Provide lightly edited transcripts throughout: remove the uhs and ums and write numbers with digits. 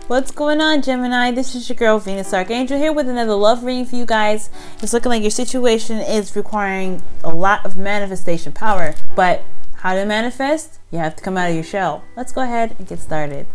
What's going on, Gemini? This is your girl, Venus Archangel, here with another love reading for you guys. It's looking like your situation is requiring a lot of manifestation power. But how to manifest? You have to come out of your shell. Let's go ahead and get started.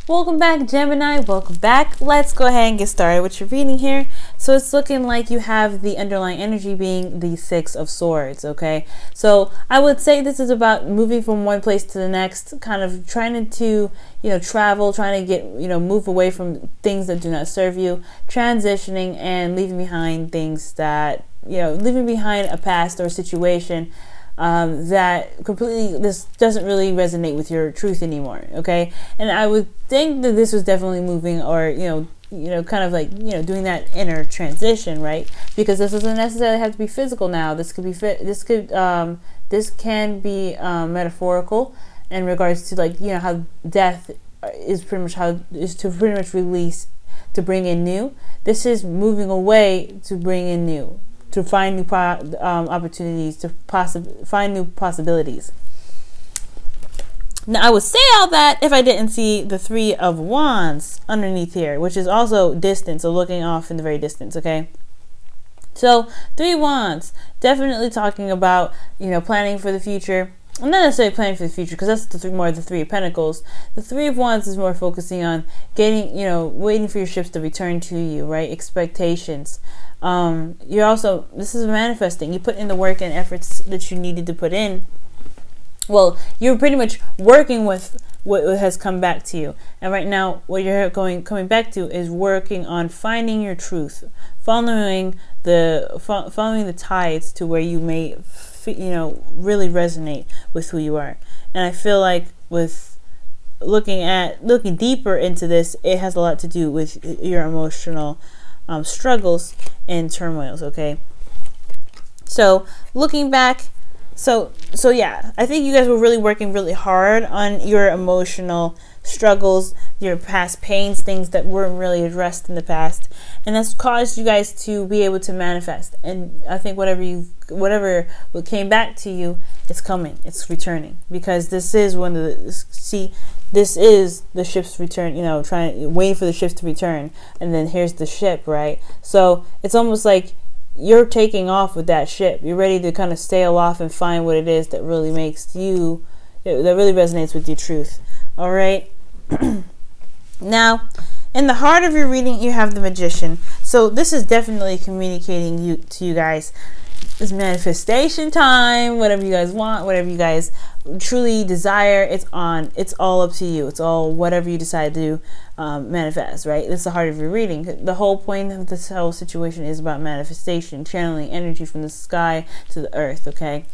Welcome back, Gemini. Welcome back. Let's go ahead and get started with your reading here. So it's looking like you have the underlying energy being the Six of Swords, okay? So I would say this is about moving from one place to the next, kind of trying to, travel, trying to get, move away from things that do not serve you, transitioning and leaving behind things that, leaving behind a past or a situation that completely, this doesn't really resonate with your truth anymore, okay? And I would think that this was definitely moving, or kind of like doing that inner transition, right? Because this doesn't necessarily have to be physical now. This could be this can be metaphorical in regards to how death is pretty much release to bring in new. This is moving away to bring in new, to find new opportunities, to find new possibilities. Now, I would say all that if I didn't see the Three of Wands underneath here, which is also distance, so looking off in the very distance, okay? So, Three Wands, definitely talking about, planning for the future. I'm not necessarily planning for the future, because that's more of the Three of Pentacles. The Three of Wands is more focusing on getting, waiting for your ships to return to you, right? Expectations. You're also, this is manifesting. You put in the work and efforts that you needed to put in. Well, you're pretty much working with what has come back to you. And right now, what you're coming back to is working on finding your truth, following the tides to where you may, really resonate with who you are. And I feel like with looking deeper into this, it has a lot to do with your emotional struggles and turmoils, okay? So looking back, so yeah, I think you guys were really working really hard on your emotional struggles, your past pains, things that weren't really addressed in the past, and that's caused you guys to be able to manifest. And I think whatever came back to you, it's coming, it's returning, because this is this is the ship's return, waiting for the ships to return, and then here's the ship, right? So it's almost like you're taking off with that ship. You're ready to kind of sail off and find what it is that really makes you, that really resonates with your truth. All right. Now, in the heart of your reading, you have the Magician. So this is definitely communicating to you guys. It's manifestation time. Whatever you guys want, whatever you guys truly desire, it's all up to you. It's all whatever you decide to manifest, right? That's the heart of your reading. The whole point of this whole situation is about manifestation, channeling energy from the sky to the earth, okay?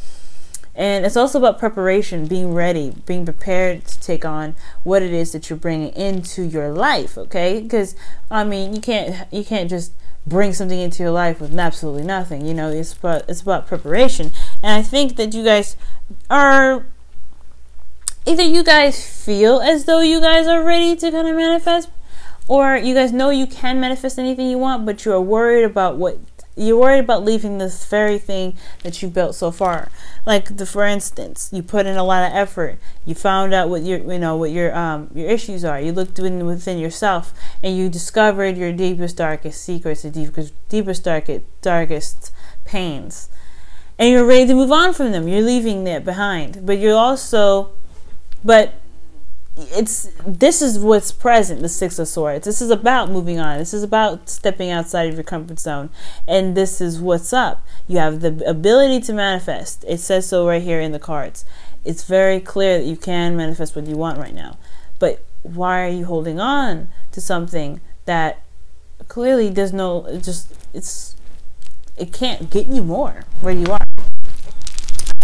And it's also about preparation, being ready, being prepared to take on what it is that you're bringing into your life, okay? Because I mean, you can't just bring something into your life with absolutely nothing. It's about preparation. And I think that you guys are, either you guys feel as though you guys are ready to kind of manifest, or you guys know you can manifest anything you want, but you're worried about leaving this very thing that you built so far. Like for instance, you put in a lot of effort. You found out what your issues are. You looked within yourself, and you discovered your deepest, darkest secrets, the deepest, darkest pains. And you're ready to move on from them. You're leaving that behind. This is what's present, the Six of Swords. This is about moving on. This is about stepping outside of your comfort zone. And this is what's up. You have the ability to manifest. It says so right here in the cards. It's very clear that you can manifest what you want right now. But why are you holding on to something that clearly it can't get you more where you are?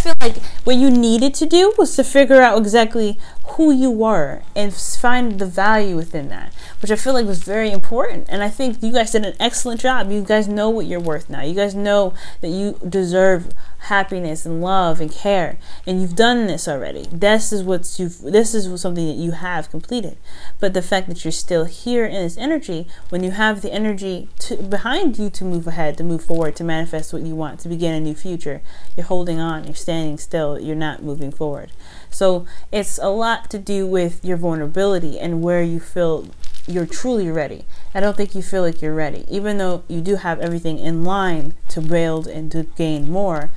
feel like what you needed to do was to figure out exactly who you were and find the value within that, which I feel like was very important. And I think you guys did an excellent job. You guys know what you're worth now. You guys know that you deserve happiness and love and care, and you've done this already. This is something that you have completed. But the fact that you're still here in this energy, when you have the energy behind you to move ahead, to move forward, to manifest what you want, to begin a new future, you're holding on, you're standing still, you're not moving forward. So it's a lot to do with your vulnerability and where you feel you're truly ready. I don't think you feel like you're ready, even though you do have everything in line to build and to gain more.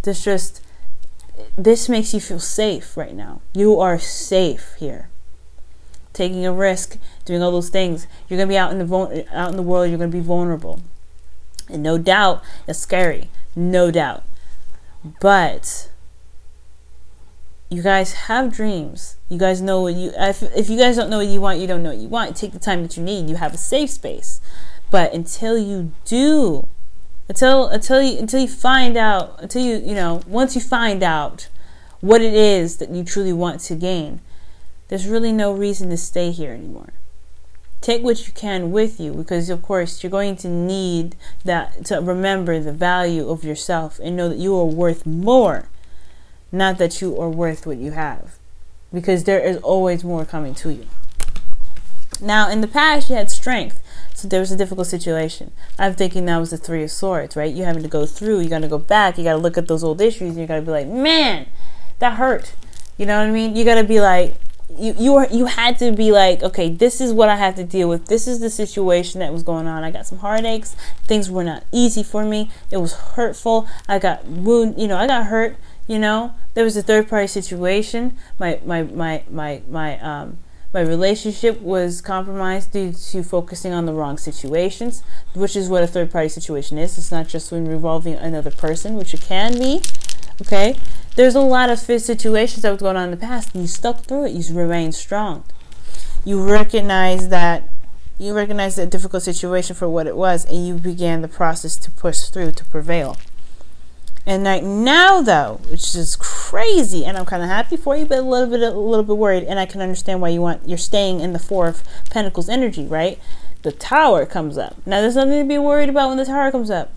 This makes you feel safe right now. You are safe here. Taking a risk, doing all those things. You're gonna be out in the world. You're gonna be vulnerable, and no doubt it's scary. No doubt, but you guys have dreams. You guys know what you. If you guys don't know what you want, you don't know what you want. Take the time that you need. You have a safe space, but until you do. Until you find out, once you find out what it is that you truly want to gain, there's really no reason to stay here anymore. Take what you can with you, because of course you're going to need that to remember the value of yourself and know that you are worth more, not that you are worth what you have, because there is always more coming to you. Now, in the past, you had strength. So there was a difficult situation. I'm thinking that was the Three of Swords, right? You having to go through, you got to go back, you got to look at those old issues, and you got to be like, man, that hurt. You know what I mean? You got to be like, you had to be like, okay, this is what I have to deal with. This is the situation that was going on. I got some heartaches. Things were not easy for me. It was hurtful. I got I got hurt. There was a third party situation. My relationship was compromised due to focusing on the wrong situations, which is what a third-party situation is. It's not just when revolving another person, which it can be. Okay? There's a lot of situations that was going on in the past, and you stuck through it. You remained strong. You recognize that difficult situation for what it was, and you began the process to push through, to prevail. And right now, though, which is crazy, and I'm kind of happy for you, but a little bit worried, and I can understand why you're staying in the Four of Pentacles energy, right? The Tower comes up. Now, there's nothing to be worried about when the Tower comes up.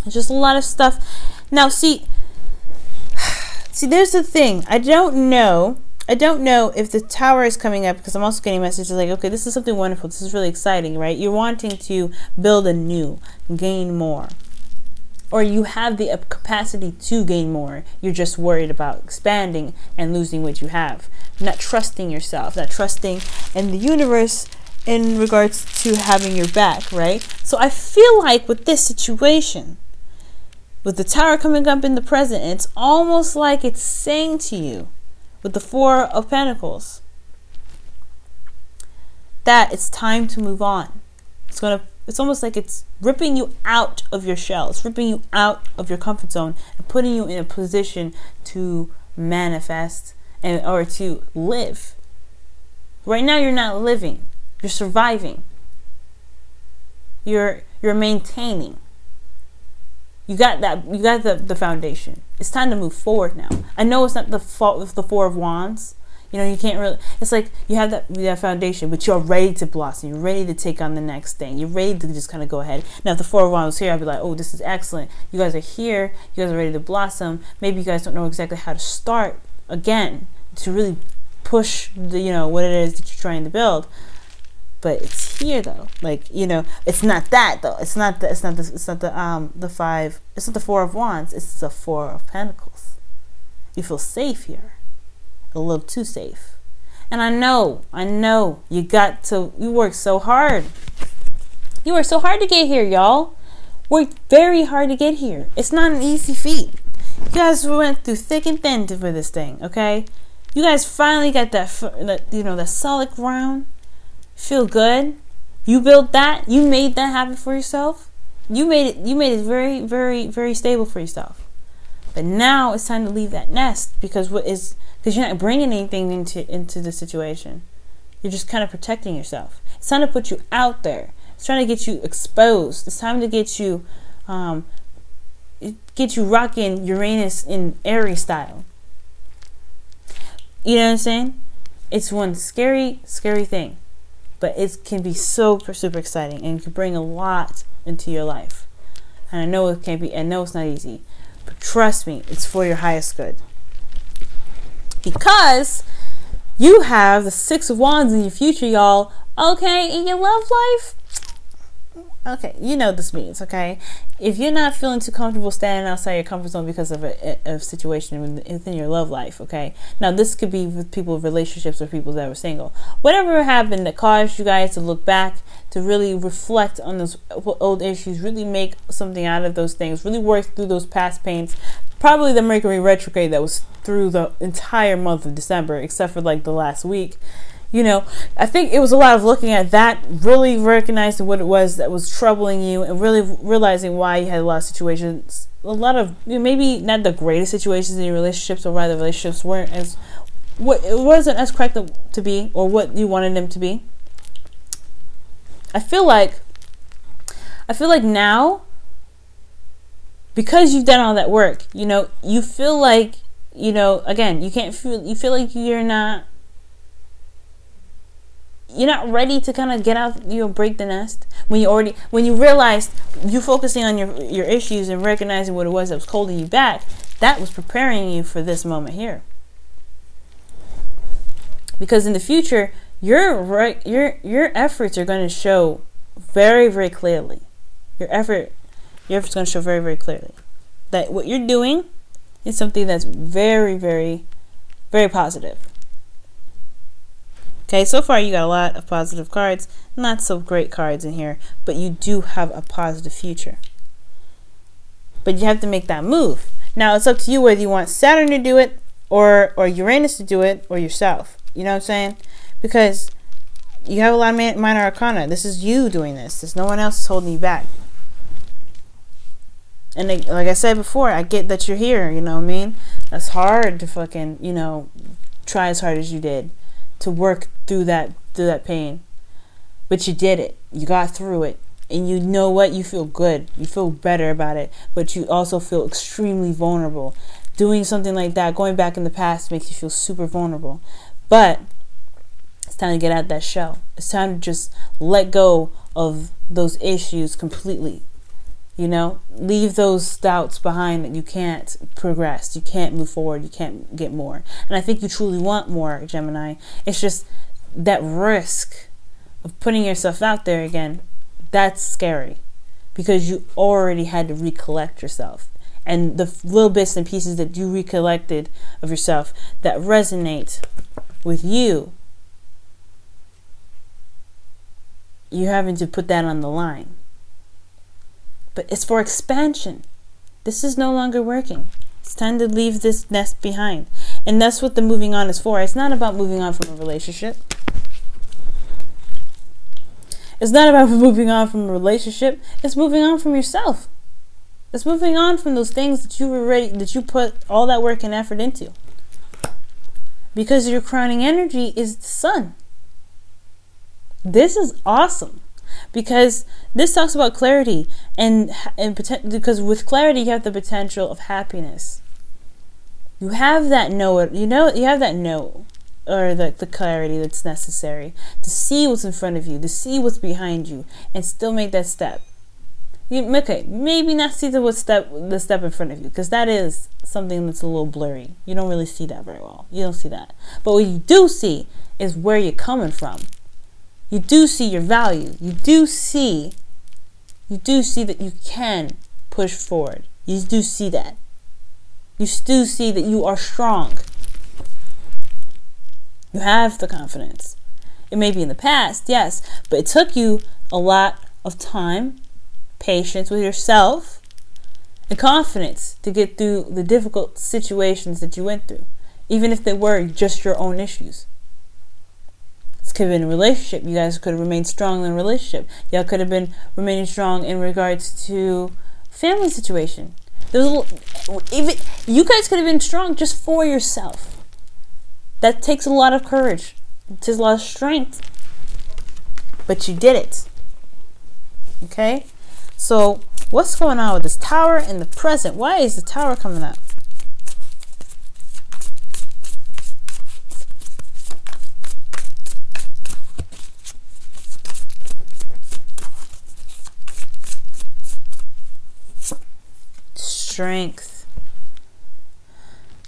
It's just a lot of stuff. Now, see, there's the thing. I don't know if the Tower is coming up, because I'm also getting messages like, okay, this is something wonderful. This is really exciting, right? You're wanting to build anew, gain more. Or you have the capacity to gain more. You're just worried about expanding and losing what you have. Not trusting yourself, not trusting in the universe in regards to having your back, right? So I feel like with this situation, with the Tower coming up in the present, it's almost like it's saying to you, with the Four of Pentacles, that it's time to move on. It's almost like it's ripping you out of your shell. It's ripping you out of your comfort zone and putting you in a position to manifest or to live. Right now, you're not living. You're surviving. You're maintaining. You got that. You got the foundation. It's time to move forward now. I know it's not the fault of the Four of Wands. You can't really, it's like you have that foundation, but you're ready to blossom. You're ready to take on the next thing. You're ready to just kind of go ahead. Now, if the Four of Wands was here, I'd be like, oh, this is excellent. You guys are here. You guys are ready to blossom. Maybe you guys don't know exactly how to start again to really push what it is that you're trying to build. But it's here though. It's not that though. It's not the Four of Wands. It's the Four of Pentacles. You feel safe here. A little too safe. And I know you worked so hard. You worked so hard to get here, y'all. Worked very hard to get here. It's not an easy feat. You guys went through thick and thin for this thing, okay? You guys finally got that solid ground. Feel good. You built that. You made that happen for yourself. You made it very, very, very stable for yourself. But now it's time to leave that nest, because you're not bringing anything into the situation. You're just kind of protecting yourself. It's time to put you out there. It's trying to get you exposed. It's time to get you, get you rocking Uranus in Aries style. You know what I'm saying? It's one scary, scary thing, but it can be so super exciting and can bring a lot into your life. And I know it can't be. I know it's not easy, but trust me, it's for your highest good. Because you have the Six of Wands in your future, y'all. Okay, in your love life. Okay, you know what this means, okay? If you're not feeling too comfortable standing outside your comfort zone because of a situation within your love life, okay? Now, this could be with people with relationships or people that were single. Whatever happened that caused you guys to look back, to really reflect on those old issues, really make something out of those things, really work through those past pains. Probably the Mercury retrograde that was through the entire month of December, except for like the last week. You know, I think it was a lot of looking at that, really recognizing what it was that was troubling you, and really realizing why you had a lot of situations, a lot of, you know, maybe not the greatest situations in your relationships, or rather relationships weren't as, it wasn't as correct to be, or what you wanted them to be. I feel like now, because you've done all that work, you know, you feel like, you know, again, you feel like you're not ready to kind of get out, you know, break the nest. When you realized you focusing on your issues and recognizing what it was that was holding you back, that was preparing you for this moment here. Because in the future, your efforts are going to show very, very clearly. Your efforts going to show very, very clearly that what you're doing is something that's very, very, very positive. Okay, so far you got a lot of positive cards, not so great cards in here, but you do have a positive future. But you have to make that move. Now it's up to you whether you want Saturn to do it, or Uranus to do it, or yourself. You know what I'm saying? Because you have a lot of minor arcana. This is you doing this. There's no one else is holding you back. And like I said before, I get that you're here, you know what I mean? That's hard to fucking, you know, try as hard as you did to work through that pain. But you did it. You got through it. And you know what? You feel good. You feel better about it. But you also feel extremely vulnerable. Doing something like that, going back in the past, makes you feel super vulnerable. But it's time to get out that shell. It's time to just let go of those issues completely. You know, leave those doubts behind that you can't progress, you can't move forward, you can't get more. And I think you truly want more, Gemini. It's just that risk of putting yourself out there again, that's scary. Because you already had to recollect yourself. And the little bits and pieces that you recollected of yourself that resonate with you, you're having to put that on the line. But it's for expansion. This is no longer working. It's time to leave this nest behind. And that's what the moving on is for. It's not about moving on from a relationship. It's not about moving on from a relationship. It's moving on from yourself. It's moving on from those things that you put all that work and effort into. Because your crowning energy is the sun. This is awesome. Because this talks about clarity and because with clarity you have the potential of happiness. You have that you have that know, or the clarity that's necessary to see what's in front of you, to see what's behind you, and still make that step. Okay, maybe not see the step in front of you, because that is something that's a little blurry. You don't really see that very well. You don't see that. But what you do see is where you're coming from. You do see your value. You do see that you can push forward. You do see that. You do see that you are strong. You have the confidence. It may be in the past, yes, but it took you a lot of time, patience with yourself, and confidence to get through the difficult situations that you went through, even if they were just your own issues. This could have been a relationship. You guys could have remained strong in a relationship. Y'all could have been remaining strong in regards to family situation. Even you guys could have been strong just for yourself. That takes a lot of courage. It takes a lot of strength. But you did it. Okay? So What's going on with this Tower in the present? Why is the Tower coming up? Strength.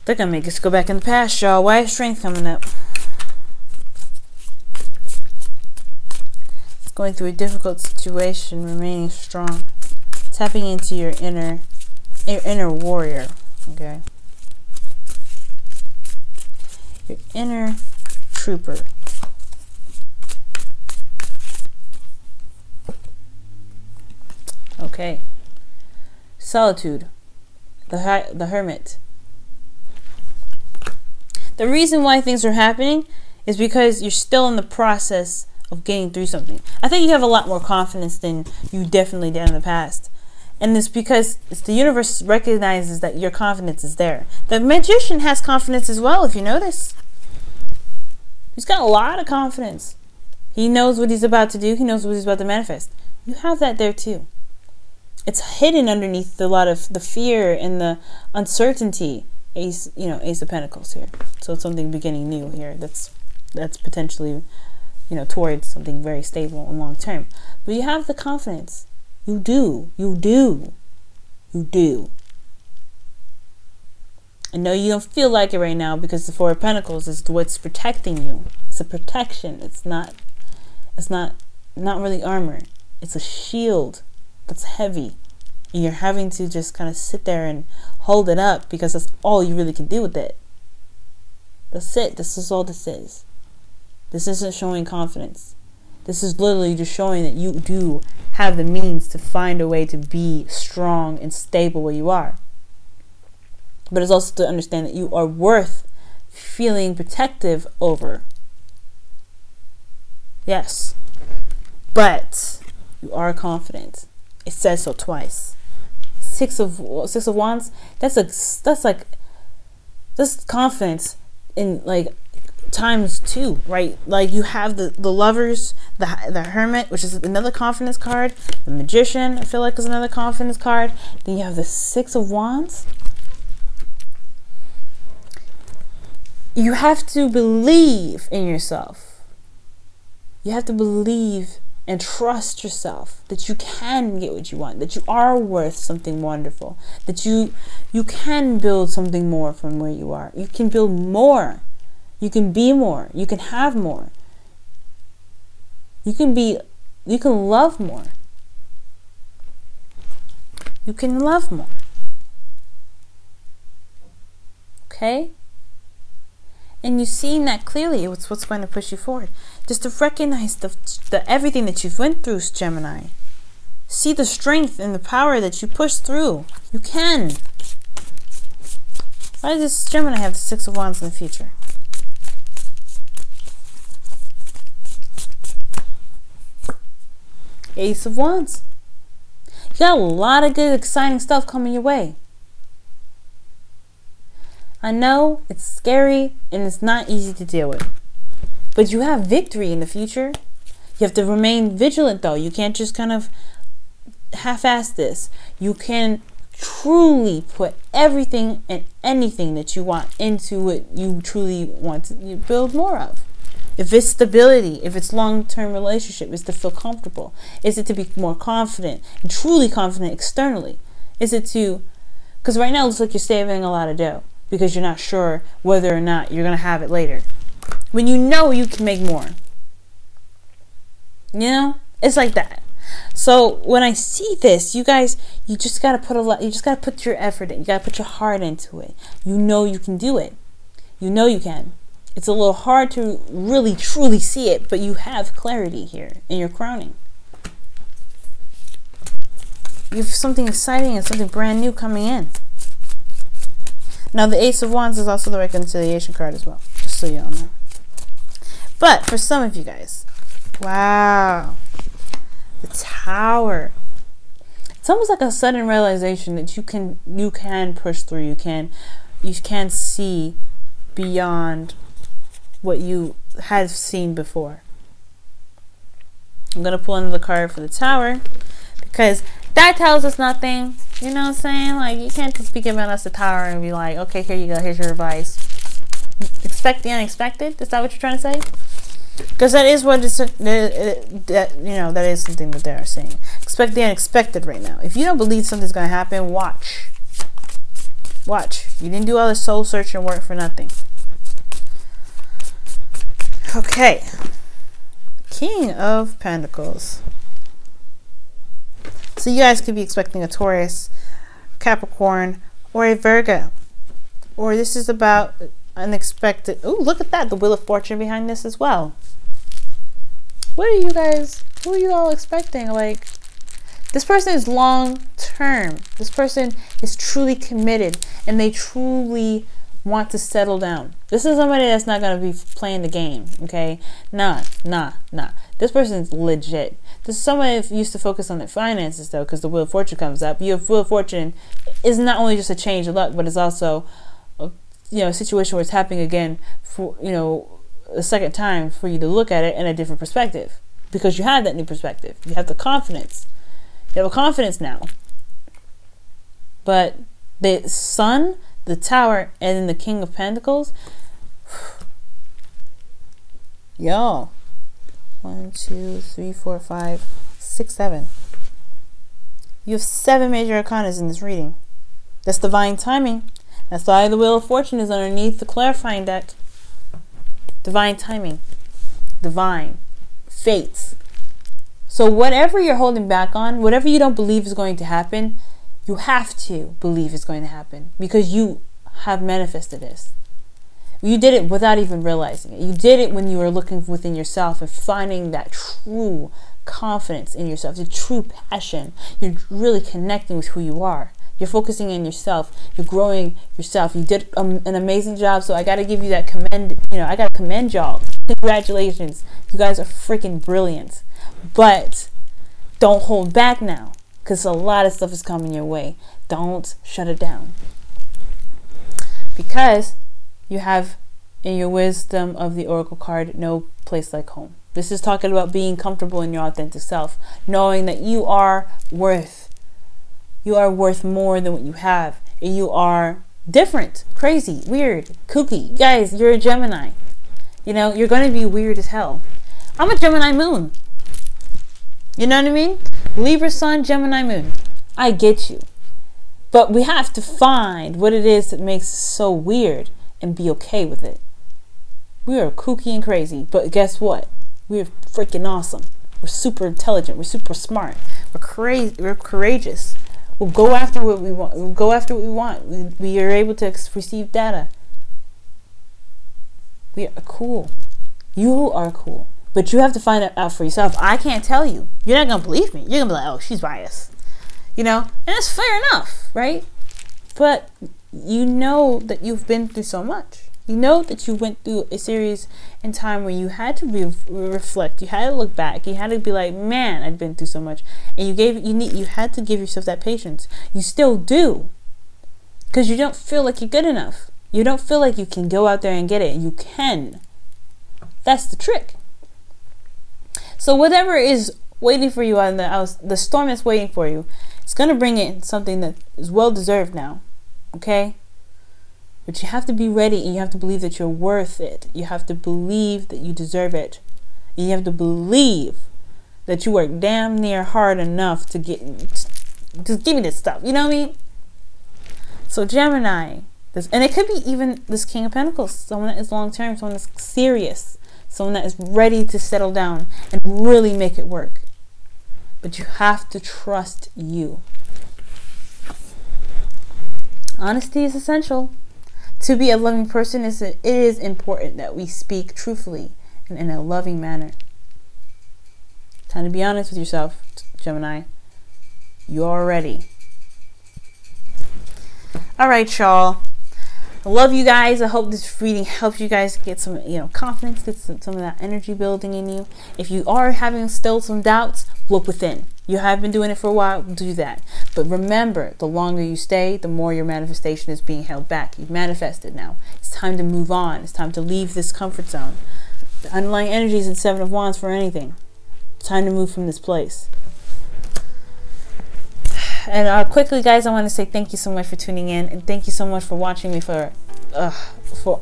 They're gonna make us go back in the past, y'all. Why is strength coming up? It's going through a difficult situation, remaining strong. Tapping into your inner warrior, okay? Your inner trooper. Okay. Solitude. The hermit. The reason why things are happening is because you're still in the process of getting through something. I think you have a lot more confidence than you definitely did in the past. And it's because the universe recognizes that your confidence is there. The magician has confidence as well, if you notice. He's got a lot of confidence. He knows what he's about to do. He knows what he's about to manifest. You have that there too. It's hidden underneath a lot of the fear and the uncertainty. Ace of Pentacles here. So it's something beginning new here. That's potentially, towards something very stable and long term. But you have the confidence. You do. I know you don't feel like it right now because the Four of Pentacles is what's protecting you. It's a protection. It's not really armor. It's a shield that's heavy. And you're having to just kind of sit there and hold it up because that's all you really can do with it. That's it. This is all this is. This isn't showing confidence. This is literally just showing that you do have the means to find a way to be strong and stable where you are. But it's also to understand that you are worth feeling protective over. Yes. But you are confident. It says so twice. Six of Wands. That's confidence in like times two, right? Like you have the Lovers, the Hermit, which is another confidence card. The Magician, I feel like, is another confidence card. Then you have the Six of Wands. You have to believe in yourself. You have to believe and trust yourself that you can get what you want, that you are worth something wonderful, that you can build something more from where you are. You can build more. You can be more. You can have more. You can love more. You can love more. Okay? And you've seen that clearly. It's what's going to push you forward. Just to recognize the everything that you've went through, Gemini. See the strength and the power that you push through. You can. Why does Gemini have the Six of Wands in the future? Ace of Wands. You got a lot of good, exciting stuff coming your way. I know it's scary and it's not easy to deal with. But you have victory in the future. You have to remain vigilant though. You can't just kind of half-ass this. You can truly put everything and anything that you want into what you truly want to build more of. If it's stability, if it's long-term relationship, is to feel comfortable. Is it to be more confident and truly confident externally? Is it to, because right now it looks like you're saving a lot of dough because you're not sure whether or not you're going to have it later. When you know you can make more. You know? It's like that. So when I see this, you guys, you just got to put your effort in. You got to put your heart into it. You know you can do it. You know you can. It's a little hard to really truly see it, but you have clarity here in your crowning. You have something exciting and something brand new coming in. Now the Ace of Wands is also the reconciliation card as well, just so you all know. But for some of you guys, wow, the Tower. It's almost like a sudden realization that you can push through. You can see beyond what you had seen before. I'm going to pull another card for the Tower because That tells us nothing. You know what I'm saying? Like, you can't just be giving us the tower and be like, okay, here you go, here's your advice. Expect the unexpected? Is that what you're trying to say? Because that is what it's, that is something that they're saying. Expect the unexpected right now. If you don't believe something's going to happen, watch. Watch. You didn't do all the soul searching work for nothing. Okay. King of Pentacles. So you guys could be expecting a Taurus, Capricorn, or a Virgo. Or this is about unexpected. Oh, look at that. The Wheel of Fortune behind this as well. What are you guys, who are you all expecting? Like, this person is long term. This person is truly committed and they truly want to settle down. This is somebody that's not going to be playing the game, okay? Nah. This person's legit. This is somebody who used to focus on their finances, though, because the Wheel of Fortune comes up. Your Wheel of Fortune is not only just a change of luck, but it's also a situation where it's happening again for, a second time for you to look at it in a different perspective, because you have that new perspective. You have the confidence. You have a confidence now. But the Sun, the Tower, and then the King of Pentacles, y'all, 1, 2, 3, 4, 5, 6, 7. You have 7 major arcanas in this reading. That's divine timing. That's why the Wheel of Fortune is underneath the clarifying deck. Divine timing. Divine. Fates. So whatever you're holding back on, whatever you don't believe is going to happen, you have to believe it's going to happen, because you have manifested this. You did it without even realizing it. You did it when you were looking within yourself and finding that true confidence in yourself, the true passion. You're really connecting with who you are. You're focusing on yourself. You're growing yourself. You did an amazing job. So I got to give you that commend. I got to commend y'all. Congratulations. You guys are freaking brilliant. But don't hold back now, because a lot of stuff is coming your way. Don't shut it down. Because you have in your wisdom of the Oracle card, no place like home. This is talking about being comfortable in your authentic self, knowing that you are worth more than what you have, and you are different, crazy, weird, kooky. Guys, you're a Gemini. You're going to be weird as hell. I'm a Gemini moon. You know what I mean? Libra sun, Gemini moon. I get you. But we have to find what it is that makes us so weird and be okay with it. We are kooky and crazy, but guess what? We're freaking awesome. We're super intelligent. We're super smart. We're crazy. We're courageous. We'll go after what we want. We'll go after what we want. We are able to receive data. We are cool. You are cool. But you have to find it out for yourself. I can't tell you. You're not going to believe me. You're going to be like, oh, she's biased. And it's fair enough, right? But you know that you've been through so much. You know that you went through a series in time where you had to reflect. You had to look back. You had to be like, man, I'd been through so much. And you had to give yourself that patience. You still do. Because you don't feel like you're good enough. You don't feel like you can go out there and get it. You can. That's the trick. So whatever is waiting for you on the storm that's waiting for you, it's going to bring in something that is well deserved now. Okay? But you have to be ready, and you have to believe that you're worth it. You have to believe that you deserve it. And you have to believe that you work damn near hard enough to just give me this stuff. You know what I mean? So Gemini, and it could be even this King of Pentacles, someone that is long-term, someone that's serious, someone that is ready to settle down and really make it work. But you have to trust you. Honesty is essential. To be a loving person, it is important that we speak truthfully and in a loving manner. Time to be honest with yourself, Gemini. You're ready. All right, y'all. I love you guys. I hope this reading helps you guys get some, confidence, get some of that energy building in you. If you are having still some doubts, look within. You have been doing it for a while, do that. But remember, the longer you stay, the more your manifestation is being held back. You've manifested now. It's time to move on. It's time to leave this comfort zone. The underlying energy is in 7 of Wands for anything. It's time to move from this place. And quickly, guys, I want to say thank you so much for tuning in, and thank you so much for watching me for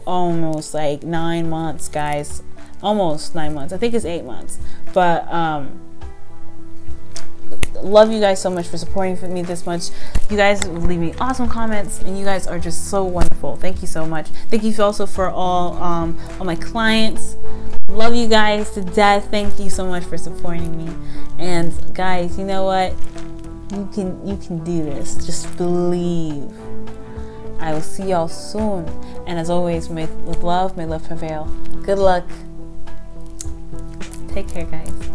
almost like 9 months, guys. Almost 9 months. I think it's 8 months. But love you guys so much for supporting me this much. You guys leave me awesome comments, and you guys are just so wonderful. Thank you so much. Thank you also for all my clients. Love you guys to death. Thank you so much for supporting me. And guys, you know what? You can do this. Just believe. I will see y'all soon. And as always, with love, may love prevail. Good luck. Take care, guys.